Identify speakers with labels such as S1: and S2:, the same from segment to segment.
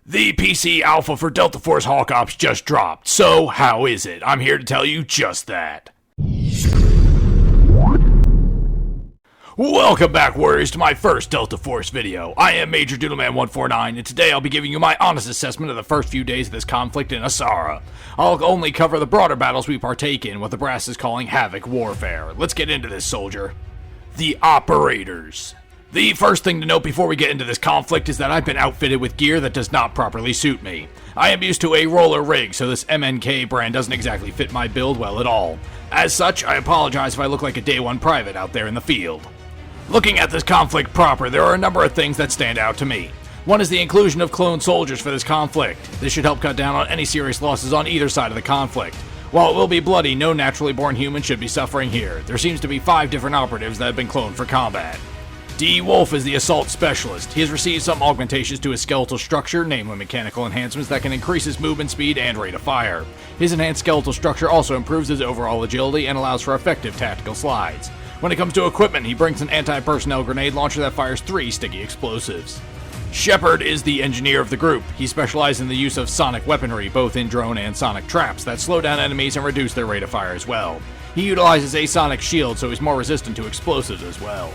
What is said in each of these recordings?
S1: The PC alpha for Delta Force Hawk Ops just dropped, so how is it? I'm here to tell you just that. Welcome back, Warriors, to my first Delta Force video. I am Major Doodleman149, and today I'll be giving you my honest assessment of the first few days of this conflict in Asara. I'll only cover the broader battles we partake in, what the brass is calling Havoc Warfare. Let's get into this, soldier. The Operators. The first thing to note before we get into this conflict is that I've been outfitted with gear that does not properly suit me. I am used to a roller rig, so this MNK brand doesn't exactly fit my build well at all. As such, I apologize if I look like a day one private out there in the field. Looking at this conflict proper, there are a number of things that stand out to me. One is the inclusion of clone soldiers for this conflict. This should help cut down on any serious losses on either side of the conflict. While it will be bloody, no naturally born human should be suffering here. There seems to be 5 different operatives that have been cloned for combat. D. Wolf is the assault specialist. He has received some augmentations to his skeletal structure, namely mechanical enhancements that can increase his movement speed and rate of fire. His enhanced skeletal structure also improves his overall agility and allows for effective tactical slides. When it comes to equipment, he brings an anti-personnel grenade launcher that fires 3 sticky explosives. Shepard is the engineer of the group. He specializes in the use of sonic weaponry, both in drone and sonic traps, that slow down enemies and reduce their rate of fire as well. He utilizes a sonic shield, so he's more resistant to explosives as well.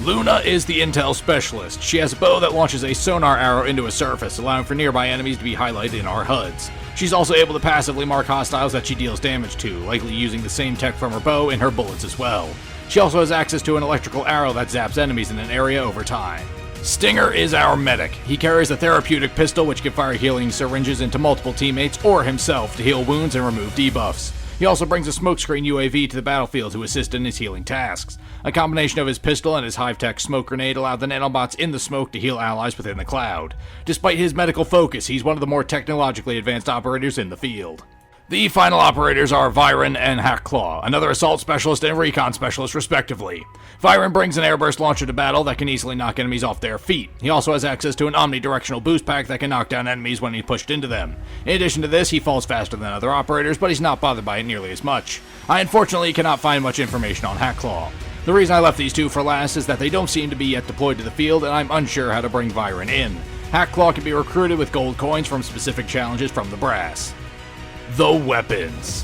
S1: Luna is the intel specialist. She has a bow that launches a sonar arrow into a surface, allowing for nearby enemies to be highlighted in our HUDs. She's also able to passively mark hostiles that she deals damage to, likely using the same tech from her bow in her bullets as well. She also has access to an electrical arrow that zaps enemies in an area over time. Stinger is our medic. He carries a therapeutic pistol which can fire healing syringes into multiple teammates or himself to heal wounds and remove debuffs. He also brings a smokescreen UAV to the battlefield to assist in his healing tasks. A combination of his pistol and his high-tech smoke grenade allowed the nanobots in the smoke to heal allies within the cloud. Despite his medical focus, he's one of the more technologically advanced operators in the field. The final operators are Viren and Hackclaw, another assault specialist and recon specialist respectively. Viren brings an airburst launcher to battle that can easily knock enemies off their feet. He also has access to an omnidirectional boost pack that can knock down enemies when he's pushed into them. In addition to this, he falls faster than other operators, but he's not bothered by it nearly as much. I unfortunately cannot find much information on Hackclaw. The reason I left these two for last is that they don't seem to be yet deployed to the field, and I'm unsure how to bring Viren in. Hackclaw can be recruited with gold coins from specific challenges from the brass. The weapons.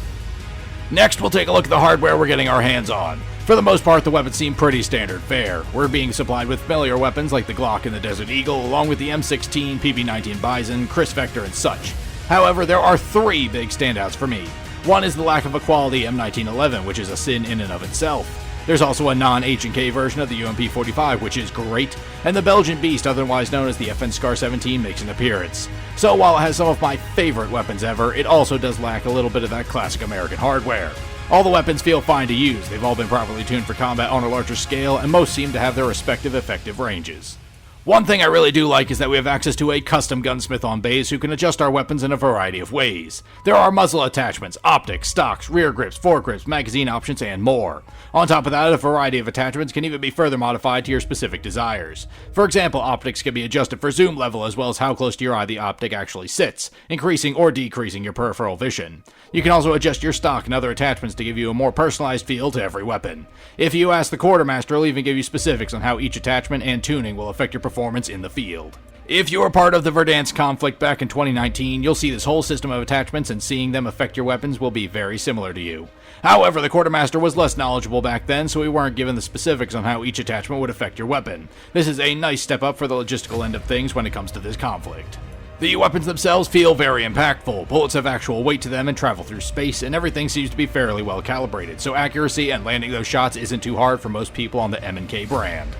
S1: Next, we'll take a look at the hardware we're getting our hands on. For the most part, the weapons seem pretty standard fare. We're being supplied with familiar weapons like the Glock and the Desert Eagle, along with the M16, PP-19 Bison, Chris Vector, and such. However, there are 3 big standouts for me. One is the lack of a quality M1911, which is a sin in and of itself. There's also a non-H&K version of the UMP-45, which is great, and the Belgian Beast, otherwise known as the FN Scar 17, makes an appearance. So while it has some of my favorite weapons ever, it also does lack a little bit of that classic American hardware. All the weapons feel fine to use, they've all been properly tuned for combat on a larger scale, and most seem to have their respective effective ranges. One thing I really do like is that we have access to a custom gunsmith on base who can adjust our weapons in a variety of ways. There are muzzle attachments, optics, stocks, rear grips, foregrips, magazine options, and more. On top of that, a variety of attachments can even be further modified to your specific desires. For example, optics can be adjusted for zoom level as well as how close to your eye the optic actually sits, increasing or decreasing your peripheral vision. You can also adjust your stock and other attachments to give you a more personalized feel to every weapon. If you ask the quartermaster, he'll even give you specifics on how each attachment and tuning will affect your performance in the field. If you were part of the Verdansk conflict back in 2019, you'll see this whole system of attachments, and seeing them affect your weapons will be very similar to you. However, the quartermaster was less knowledgeable back then, so we weren't given the specifics on how each attachment would affect your weapon. This is a nice step up for the logistical end of things when it comes to this conflict. The weapons themselves feel very impactful. Bullets have actual weight to them and travel through space, and everything seems to be fairly well calibrated, so accuracy and landing those shots isn't too hard for most people on the M&K brand.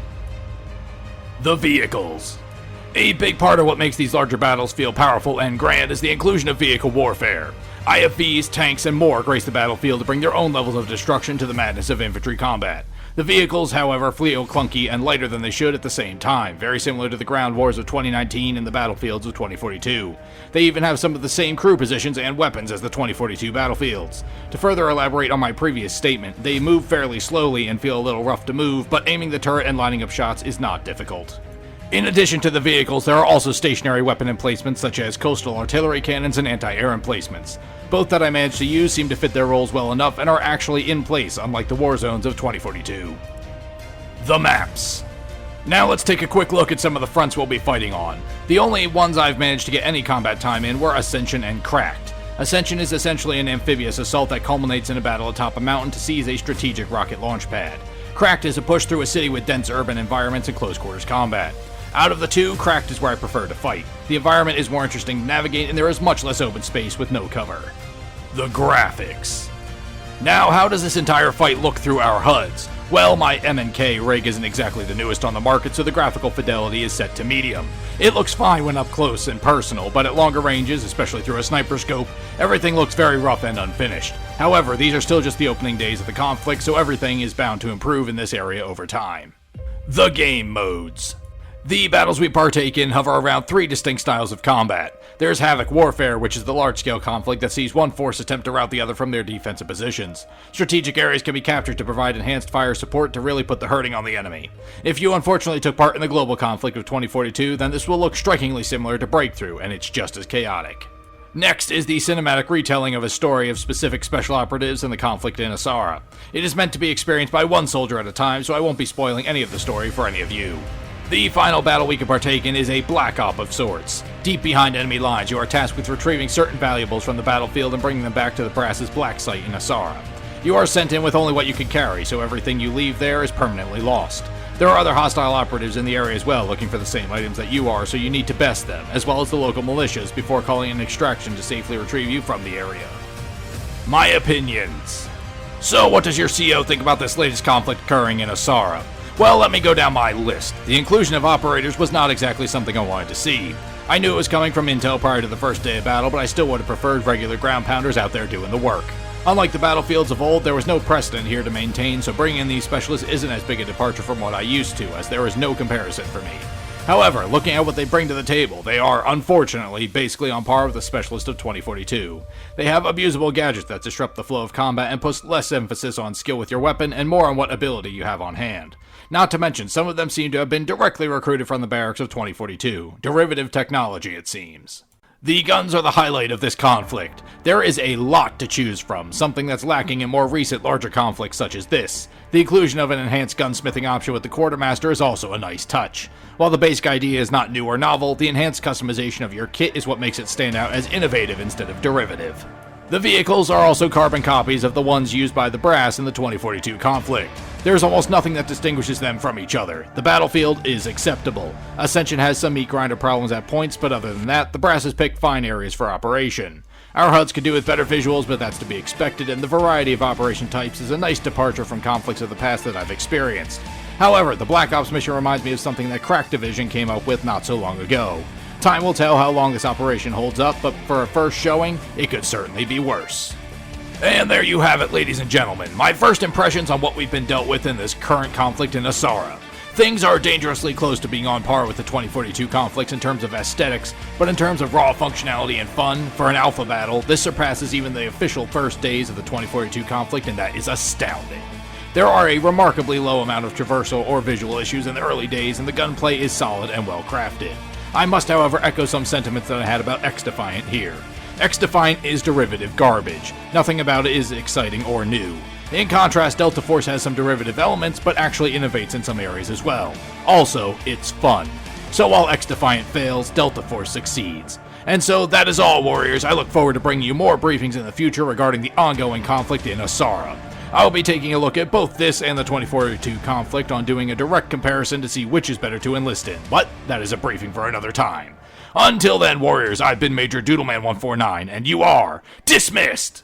S1: The vehicles. A big part of what makes these larger battles feel powerful and grand is the inclusion of vehicle warfare. IFVs, tanks, and more grace the battlefield to bring their own levels of destruction to the madness of infantry combat. The vehicles, however, feel clunky and lighter than they should at the same time, very similar to the ground wars of 2019 and the battlefields of 2042. They even have some of the same crew positions and weapons as the 2042 battlefields. To further elaborate on my previous statement, they move fairly slowly and feel a little rough to move, but aiming the turret and lining up shots is not difficult. In addition to the vehicles, there are also stationary weapon emplacements such as coastal artillery cannons and anti-air emplacements. Both that I managed to use seem to fit their roles well enough and are actually in place, unlike the war zones of 2042. The maps. Now let's take a quick look at some of the fronts we'll be fighting on. The only ones I've managed to get any combat time in were Ascension and Cracked. Ascension is essentially an amphibious assault that culminates in a battle atop a mountain to seize a strategic rocket launch pad. Cracked is a push through a city with dense urban environments and close quarters combat. Out of the two, Cracked is where I prefer to fight. The environment is more interesting to navigate and there is much less open space with no cover. The graphics. Now, how does this entire fight look through our HUDs? Well, my M&K rig isn't exactly the newest on the market, so the graphical fidelity is set to medium. It looks fine when up close and personal, but at longer ranges, especially through a sniper scope, everything looks very rough and unfinished. However, these are still just the opening days of the conflict, so everything is bound to improve in this area over time. The game modes. The battles we partake in hover around three distinct styles of combat. There's Havoc Warfare, which is the large-scale conflict that sees one force attempt to rout the other from their defensive positions. Strategic areas can be captured to provide enhanced fire support to really put the hurting on the enemy. If you unfortunately took part in the global conflict of 2042, then this will look strikingly similar to Breakthrough, and it's just as chaotic. Next is the cinematic retelling of a story of specific special operatives in the conflict in Asara. It is meant to be experienced by one soldier at a time, so I won't be spoiling any of the story for any of you. The final battle we can partake in is a Black Op of sorts. Deep behind enemy lines, you are tasked with retrieving certain valuables from the battlefield and bringing them back to the Brass's Black Site in Asara. You are sent in with only what you can carry, so everything you leave there is permanently lost. There are other hostile operatives in the area as well looking for the same items that you are, so you need to best them, as well as the local militias, before calling an extraction to safely retrieve you from the area. My opinions. So what does your CO think about this latest conflict occurring in Asara? Well, let me go down my list. The inclusion of operators was not exactly something I wanted to see. I knew it was coming from intel prior to the first day of battle, but I still would have preferred regular ground pounders out there doing the work. Unlike the battlefields of old, there was no precedent here to maintain, so bringing in these specialists isn't as big a departure from what I used to, as there is no comparison for me. However, looking at what they bring to the table, they are, unfortunately, basically on par with the specialist of 2042. They have abusable gadgets that disrupt the flow of combat and puts less emphasis on skill with your weapon and more on what ability you have on hand. Not to mention, some of them seem to have been directly recruited from the barracks of 2042. Derivative technology, it seems. The guns are the highlight of this conflict. There is a lot to choose from, something that's lacking in more recent larger conflicts such as this. The inclusion of an enhanced gunsmithing option with the Quartermaster is also a nice touch. While the basic idea is not new or novel, the enhanced customization of your kit is what makes it stand out as innovative instead of derivative. The vehicles are also carbon copies of the ones used by the Brass in the 2042 conflict. There's almost nothing that distinguishes them from each other. The battlefield is acceptable. Ascension has some meat grinder problems at points, but other than that, the Brass has picked fine areas for operation. Our HUDs could do with better visuals, but that's to be expected, and the variety of operation types is a nice departure from conflicts of the past that I've experienced. However, the Black Ops mission reminds me of something that Crack Division came up with not so long ago. Time will tell how long this operation holds up, but for a first showing, it could certainly be worse. And there you have it, ladies and gentlemen, my first impressions on what we've been dealt with in this current conflict in Asara. Things are dangerously close to being on par with the 2042 conflicts in terms of aesthetics, but in terms of raw functionality and fun, for an alpha battle, this surpasses even the official first days of the 2042 conflict, and that is astounding. There are a remarkably low amount of traversal or visual issues in the early days, and the gunplay is solid and well crafted. I must, however, echo some sentiments that I had about X-Defiant here. X-Defiant is derivative garbage. Nothing about it is exciting or new. In contrast, Delta Force has some derivative elements, but actually innovates in some areas as well. Also, it's fun. So while X-Defiant fails, Delta Force succeeds. And so that is all, Warriors. I look forward to bringing you more briefings in the future regarding the ongoing conflict in Asara. I will be taking a look at both this and the 2042 conflict on doing a direct comparison to see which is better to enlist in, but that is a briefing for another time. Until then, Warriors, I've been Major Doodleman 149, and you are dismissed!